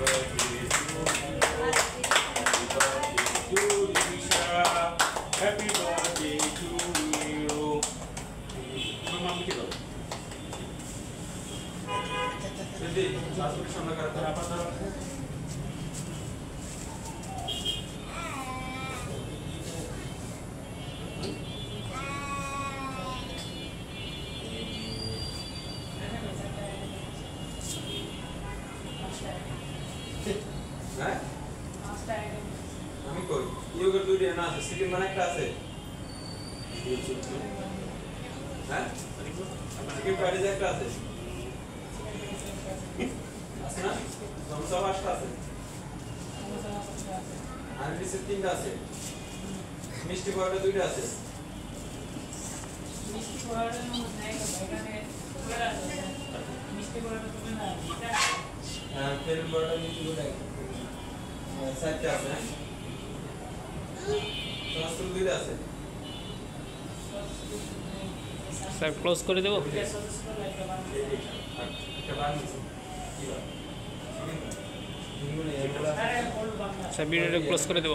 birthday to you. Happy birthday to Disha. Happy birthday to you. Mama mikir dong. Jadi, langsung sama karakter apa tuh? হ্যাঁ আমি কই ইয়োগার দুই না আছে সিকিম মানে একটা আছে হ্যাঁ সিকিম ফ্রাইডে একটা আছে আছে না সমস্যা আসটা আছে আর বিসে তিনটা আছে মিষ্টি পাউডার দুইটা আছে মিষ্টি পাউডার নাই এখানে পুরো আছে মিষ্টি পাউডার তো না এটা হ্যাঁ তেল পাউডার মিষ্টি পাউডার সাইডটা আছে না সস দুইটা আছে স্যার ক্লোজ করে দেব একটা বানিয়েছি কি বা স্যার ভিডিওটা ক্লোজ করে দেব